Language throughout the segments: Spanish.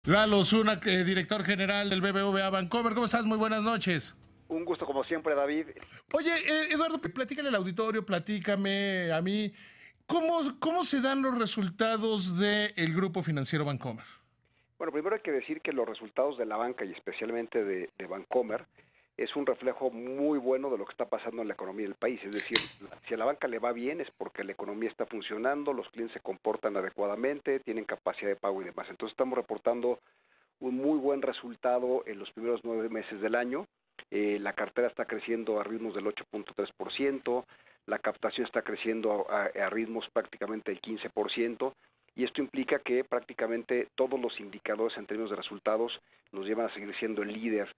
Lalo Zuna, director general del BBVA Bancomer. ¿Cómo estás? Muy buenas noches. Un gusto como siempre, David. Oye, Eduardo, platícale al auditorio, platícame a mí. ¿Cómo se dan los resultados del Grupo Financiero Bancomer? Bueno, primero hay que decir que los resultados de la banca y especialmente de Bancomer es un reflejo muy bueno de lo que está pasando en la economía del país. Es decir, si a la banca le va bien es porque la economía está funcionando, los clientes se comportan adecuadamente, tienen capacidad de pago y demás. Entonces estamos reportando un muy buen resultado en los primeros 9 meses del año. La cartera está creciendo a ritmos del 8.3%, la captación está creciendo a ritmos prácticamente del 15%, y esto implica que prácticamente todos los indicadores en términos de resultados nos llevan a seguir siendo el líder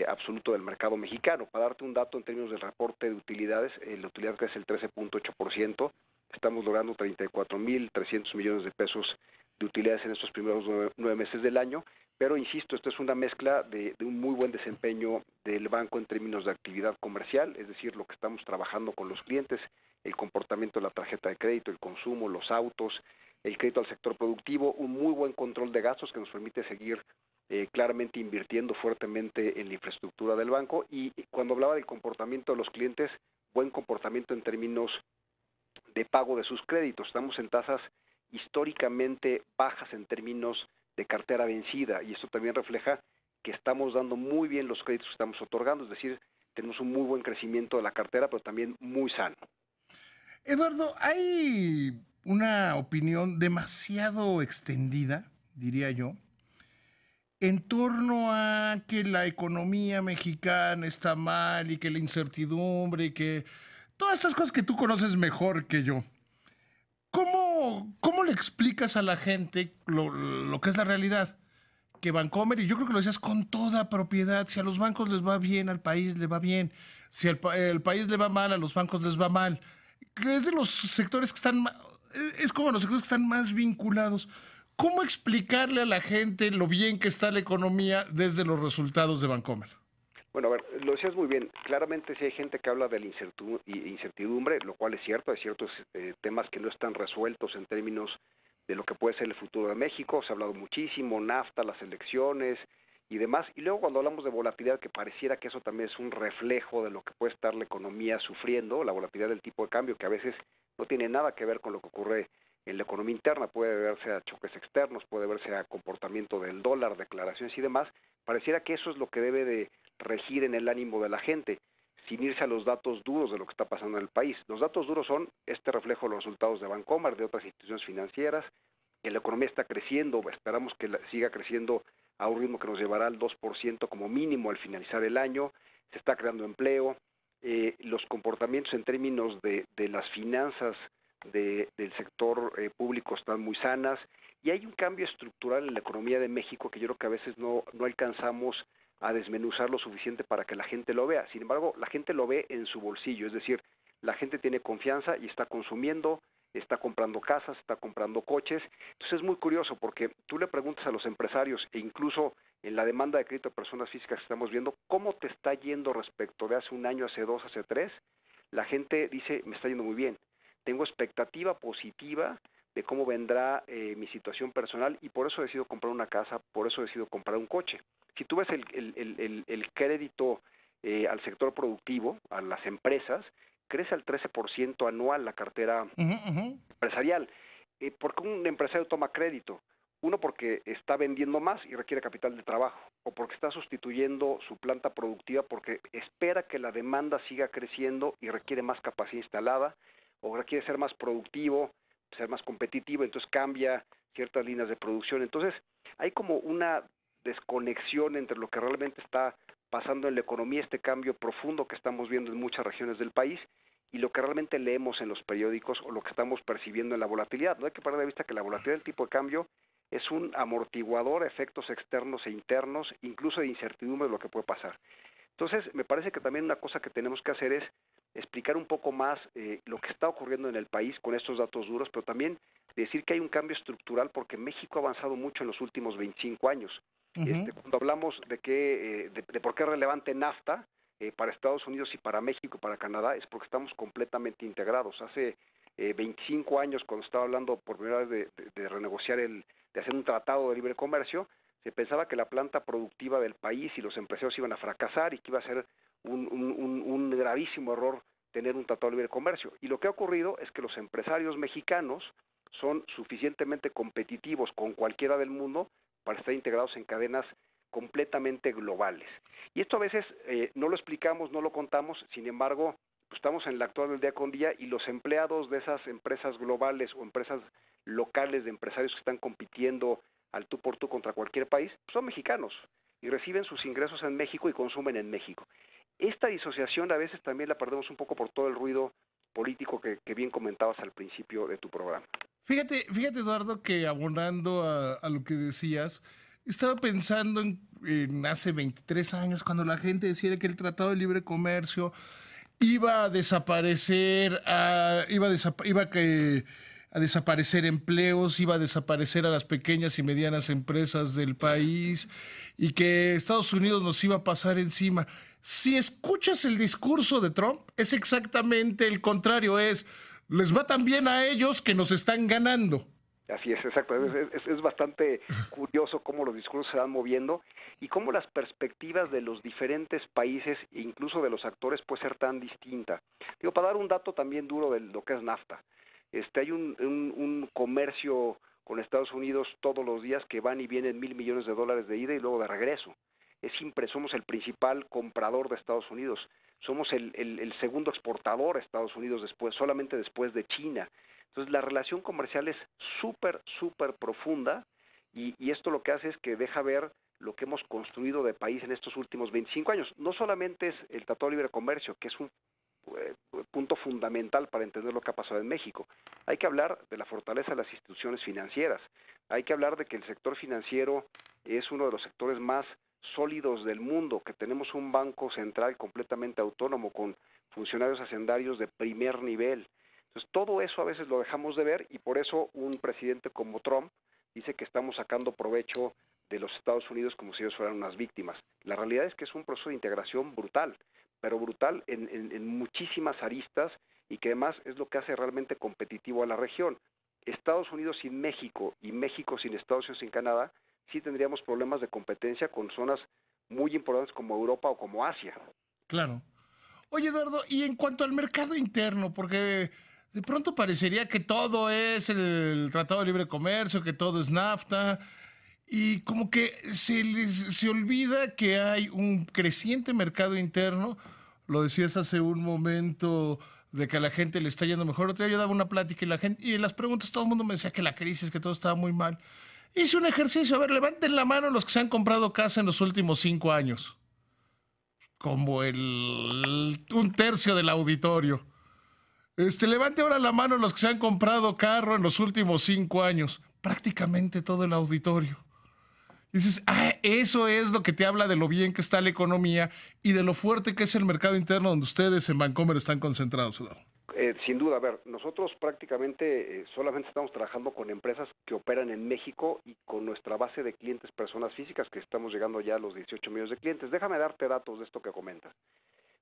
absoluto del mercado mexicano. Para darte un dato en términos del reporte de utilidades, la utilidad crece el 13.8%, estamos logrando 34.300 millones de pesos de utilidades en estos primeros 9 meses del año, pero insisto, esto es una mezcla de un muy buen desempeño del banco en términos de actividad comercial, es decir, lo que estamos trabajando con los clientes, el comportamiento de la tarjeta de crédito, el consumo, los autos, el crédito al sector productivo, un muy buen control de gastos que nos permite seguir claramente invirtiendo fuertemente en la infraestructura del banco. Y cuando hablaba del comportamiento de los clientes, buen comportamiento en términos de pago de sus créditos. Estamos en tasas históricamente bajas en términos de cartera vencida, y esto también refleja que estamos dando muy bien los créditos que estamos otorgando, es decir, tenemos un muy buen crecimiento de la cartera, pero también muy sano. Eduardo, hay una opinión demasiado extendida, diría yo, en torno a que la economía mexicana está mal y que la incertidumbre y que todas estas cosas que tú conoces mejor que yo. ¿Cómo le explicas a la gente lo que es la realidad? Que Bancomer, y yo creo que lo decías con toda propiedad, si a los bancos les va bien, al país le va bien. Si el país le va mal, a los bancos les va mal. Que es de los sectores que están, es como los sectores que están más vinculados. ¿Cómo explicarle a la gente lo bien que está la economía desde los resultados de Bancomer? Bueno, a ver, lo decías muy bien. Claramente sí hay gente que habla de la incertidumbre, lo cual es cierto. Hay ciertos temas que no están resueltos en términos de lo que puede ser el futuro de México. Se ha hablado muchísimo, NAFTA, las elecciones y demás. Y luego cuando hablamos de volatilidad, que pareciera que eso también es un reflejo de lo que puede estar la economía sufriendo, la volatilidad del tipo de cambio, que a veces no tiene nada que ver con lo que ocurre en la economía interna, puede verse a choques externos, puede verse a comportamiento del dólar, declaraciones y demás. Pareciera que eso es lo que debe de regir en el ánimo de la gente, sin irse a los datos duros de lo que está pasando en el país. Los datos duros son este reflejo de los resultados de Bancomer, de otras instituciones financieras, que la economía está creciendo, esperamos que siga creciendo a un ritmo que nos llevará al 2% como mínimo al finalizar el año, se está creando empleo, los comportamientos en términos de las finanzas del sector público están muy sanas, y hay un cambio estructural en la economía de México que yo creo que a veces no alcanzamos a desmenuzar lo suficiente para que la gente lo vea. Sin embargo, la gente lo ve en su bolsillo, es decir, la gente tiene confianza y está consumiendo, está comprando casas, está comprando coches. Entonces es muy curioso porque tú le preguntas a los empresarios e incluso en la demanda de crédito de personas físicas que estamos viendo, ¿cómo te está yendo respecto de hace un año, hace dos, hace tres? La gente dice, me está yendo muy bien. Tengo expectativa positiva de cómo vendrá mi situación personal y por eso decido comprar una casa, por eso decido comprar un coche. Si tú ves el crédito al sector productivo, a las empresas, crece al 13% anual la cartera Uh -huh, uh -huh. empresarial. ¿Por qué un empresario toma crédito? Uno, porque está vendiendo más y requiere capital de trabajo, o porque está sustituyendo su planta productiva porque espera que la demanda siga creciendo y requiere más capacidad instalada, o requiere ser más productivo, ser más competitivo, entonces cambia ciertas líneas de producción. Entonces, hay como una desconexión entre lo que realmente está pasando en la economía, este cambio profundo que estamos viendo en muchas regiones del país, y lo que realmente leemos en los periódicos o lo que estamos percibiendo en la volatilidad. No hay que perder de vista que la volatilidad del tipo de cambio es un amortiguador a efectos externos e internos, incluso de incertidumbre de lo que puede pasar. Entonces, me parece que también una cosa que tenemos que hacer es explicar un poco más lo que está ocurriendo en el país con estos datos duros, pero también decir que hay un cambio estructural porque México ha avanzado mucho en los últimos 25 años. Uh -huh. Cuando hablamos de por qué es relevante NAFTA para Estados Unidos y para México y para Canadá, es porque estamos completamente integrados. Hace 25 años, cuando estaba hablando por primera vez de renegociar de hacer un tratado de libre comercio, Se pensaba que la planta productiva del país y los empresarios iban a fracasar y que iba a ser un gravísimo error tener un tratado de libre comercio. Y lo que ha ocurrido es que los empresarios mexicanos son suficientemente competitivos con cualquiera del mundo para estar integrados en cadenas completamente globales. Y esto a veces no lo explicamos, no lo contamos, sin embargo, pues estamos en la actual del día con día y los empleados de esas empresas globales o empresas locales de empresarios que están compitiendo al tú por tú contra cualquier país, pues son mexicanos y reciben sus ingresos en México y consumen en México. Esta disociación a veces también la perdemos un poco por todo el ruido político que bien comentabas al principio de tu programa. Fíjate, Eduardo, que abonando a lo que decías, estaba pensando en hace 23 años, cuando la gente decía que el Tratado de Libre Comercio iba a desaparecer, a desaparecer empleos, iba a desaparecer a las pequeñas y medianas empresas del país y que Estados Unidos nos iba a pasar encima. Si escuchas el discurso de Trump, es exactamente el contrario, les va tan bien a ellos que nos están ganando. Así es, exacto. Es bastante curioso cómo los discursos se van moviendo y cómo las perspectivas de los diferentes países e incluso de los actores puede ser tan distinta. Digo, para dar un dato también duro de lo que es NAFTA, hay un comercio con Estados Unidos todos los días que van y vienen $1,000 millones de ida y luego de regreso. Somos el principal comprador de Estados Unidos, somos el segundo exportador a Estados Unidos solamente después de China. Entonces la relación comercial es súper profunda y esto lo que hace es que deja ver lo que hemos construido de país en estos últimos 25 años. No solamente es el Tratado de Libre Comercio, que es un punto fundamental para entender lo que ha pasado en México. Hay que hablar de la fortaleza de las instituciones financieras, hay que hablar de que el sector financiero es uno de los sectores más sólidos del mundo, que tenemos un banco central completamente autónomo con funcionarios hacendarios de primer nivel. Entonces todo eso a veces lo dejamos de ver y por eso un presidente como Trump dice que estamos sacando provecho de los Estados Unidos como si ellos fueran unas víctimas. La realidad es que es un proceso de integración brutal, pero brutal en muchísimas aristas y que además es lo que hace realmente competitivo a la región. Estados Unidos sin México y México sin Estados Unidos sin Canadá, sí tendríamos problemas de competencia con zonas muy importantes como Europa o como Asia. Claro. Oye, Eduardo, y en cuanto al mercado interno, porque de pronto parecería que todo es el Tratado de Libre Comercio, que todo es NAFTA, y como que se olvida que hay un creciente mercado interno. Lo decías hace un momento de que a la gente le está yendo mejor. Otro día yo daba una plática y en las preguntas todo el mundo me decía que la crisis, que todo estaba muy mal. Hice un ejercicio. A ver, levanten la mano los que se han comprado casa en los últimos 5 años. Como un tercio del auditorio. Levante ahora la mano los que se han comprado carro en los últimos 5 años. Prácticamente todo el auditorio. Y dices, eso es lo que te habla de lo bien que está la economía y de lo fuerte que es el mercado interno donde ustedes en Bancomer están concentrados, Eduardo. Sin duda, a ver, nosotros prácticamente solamente estamos trabajando con empresas que operan en México y con nuestra base de clientes personas físicas, que estamos llegando ya a los 18 millones de clientes. Déjame darte datos de esto que comentas.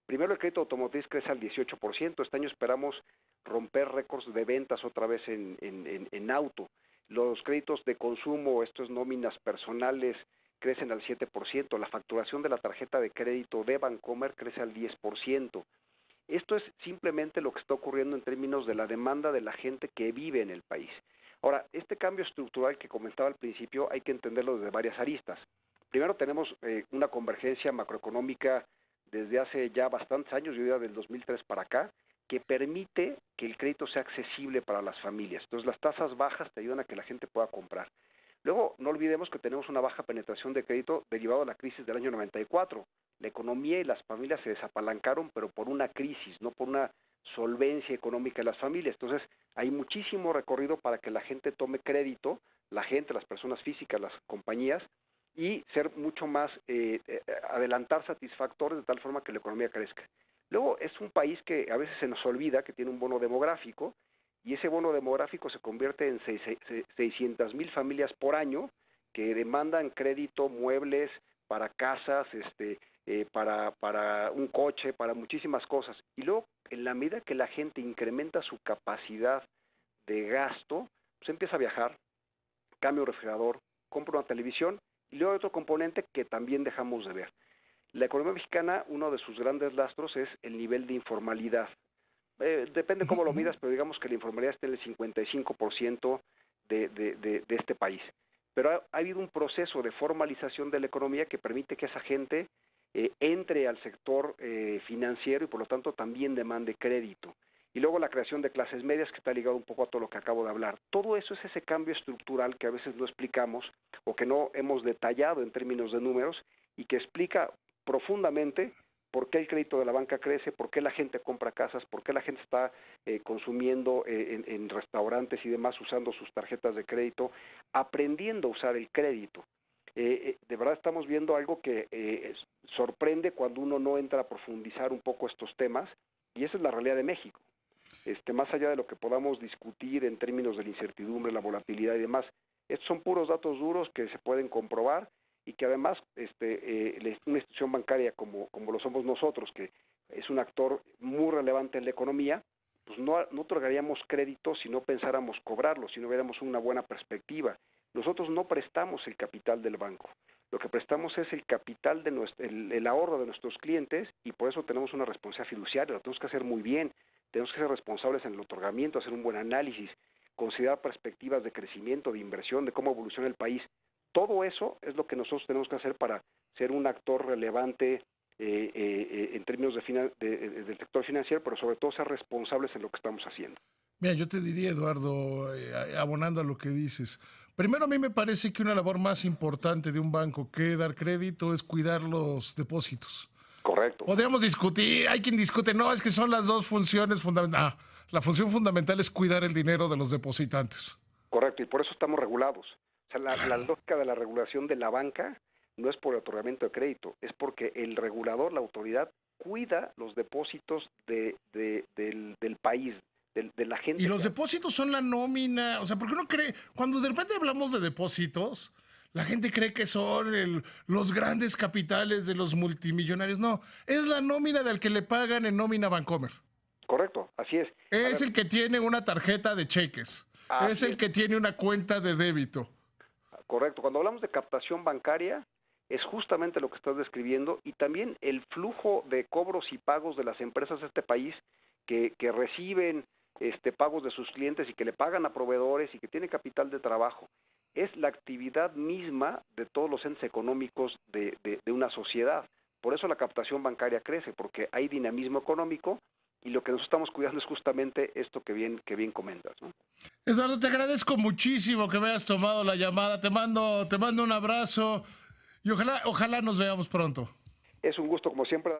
Primero, el crédito automotriz crece al 18%. Este año esperamos romper récords de ventas otra vez en auto. Los créditos de consumo, estos nóminas personales, crecen al 7%. La facturación de la tarjeta de crédito de Bancomer crece al 10%. Esto es simplemente lo que está ocurriendo en términos de la demanda de la gente que vive en el país. Ahora, este cambio estructural que comentaba al principio hay que entenderlo desde varias aristas. Primero tenemos una convergencia macroeconómica desde hace ya bastantes años, yo diría del 2003 para acá, que permite que el crédito sea accesible para las familias. Entonces las tasas bajas te ayudan a que la gente pueda comprar. Luego, no olvidemos que tenemos una baja penetración de crédito derivado de la crisis del año 94. La economía y las familias se desapalancaron, pero por una crisis, no por una solvencia económica de las familias. Entonces, hay muchísimo recorrido para que la gente tome crédito, la gente, las personas físicas, las compañías, y ser mucho más, adelantar satisfactores de tal forma que la economía crezca. Luego, es un país que a veces se nos olvida que tiene un bono demográfico, y ese bono demográfico se convierte en 600,000 familias por año que demandan crédito, muebles, para casas, para un coche, para muchísimas cosas. Y luego, en la medida que la gente incrementa su capacidad de gasto, pues empieza a viajar, cambia un refrigerador, compra una televisión Y luego hay otro componente que también dejamos de ver. La economía mexicana, uno de sus grandes lastros es el nivel de informalidad. Depende cómo lo miras, pero digamos que la informalidad está en el 55% de este país. Pero ha habido un proceso de formalización de la economía que permite que esa gente entre al sector financiero y por lo tanto también demande crédito. Y luego la creación de clases medias, que está ligado un poco a todo lo que acabo de hablar. Todo eso es ese cambio estructural que a veces no explicamos o que no hemos detallado en términos de números y que explica profundamente por qué el crédito de la banca crece, por qué la gente compra casas, por qué la gente está consumiendo en restaurantes y demás usando sus tarjetas de crédito, aprendiendo a usar el crédito. De verdad estamos viendo algo que sorprende cuando uno no entra a profundizar un poco estos temas, y esa es la realidad de México. Más allá de lo que podamos discutir en términos de la incertidumbre, la volatilidad y demás, estos son puros datos duros que se pueden comprobar y que además una institución bancaria como lo somos nosotros, que es un actor muy relevante en la economía, pues no otorgaríamos crédito si no pensáramos cobrarlo, si no viéramos una buena perspectiva. Nosotros no prestamos el capital del banco, lo que prestamos es el capital de el ahorro de nuestros clientes, y por eso tenemos una responsabilidad fiduciaria, lo tenemos que hacer muy bien, tenemos que ser responsables en el otorgamiento, hacer un buen análisis, considerar perspectivas de crecimiento, de inversión, de cómo evoluciona el país. Todo eso es lo que nosotros tenemos que hacer para ser un actor relevante en términos del sector financiero, pero sobre todo ser responsables en lo que estamos haciendo. Mira, yo te diría, Eduardo, abonando a lo que dices, primero a mí me parece que una labor más importante de un banco que dar crédito es cuidar los depósitos. Correcto. Podríamos discutir, hay quien discute, no, es que son las dos funciones fundamentales. La función fundamental es cuidar el dinero de los depositantes. Correcto, y por eso estamos regulados. O sea, la lógica de la regulación de la banca no es por el otorgamiento de crédito, es porque el regulador, la autoridad, cuida los depósitos del país, de la gente. Y los depósitos son la nómina, o sea, ¿por qué uno cree? Cuando de repente hablamos de depósitos, la gente cree que son los grandes capitales de los multimillonarios. No, es la nómina del que le pagan en nómina Bancomer. Correcto, así es. Es el que tiene una tarjeta de cheques. Es el que tiene una cuenta de débito. Correcto. Cuando hablamos de captación bancaria, es justamente lo que estás describiendo, y también el flujo de cobros y pagos de las empresas de este país que reciben pagos de sus clientes y que le pagan a proveedores y que tienen capital de trabajo. Es la actividad misma de todos los entes económicos de una sociedad. Por eso la captación bancaria crece, porque hay dinamismo económico, y lo que nosotros estamos cuidando es justamente esto que bien comentas, ¿no? Eduardo, te agradezco muchísimo que me hayas tomado la llamada. Te mando un abrazo y ojalá nos veamos pronto. Es un gusto, como siempre.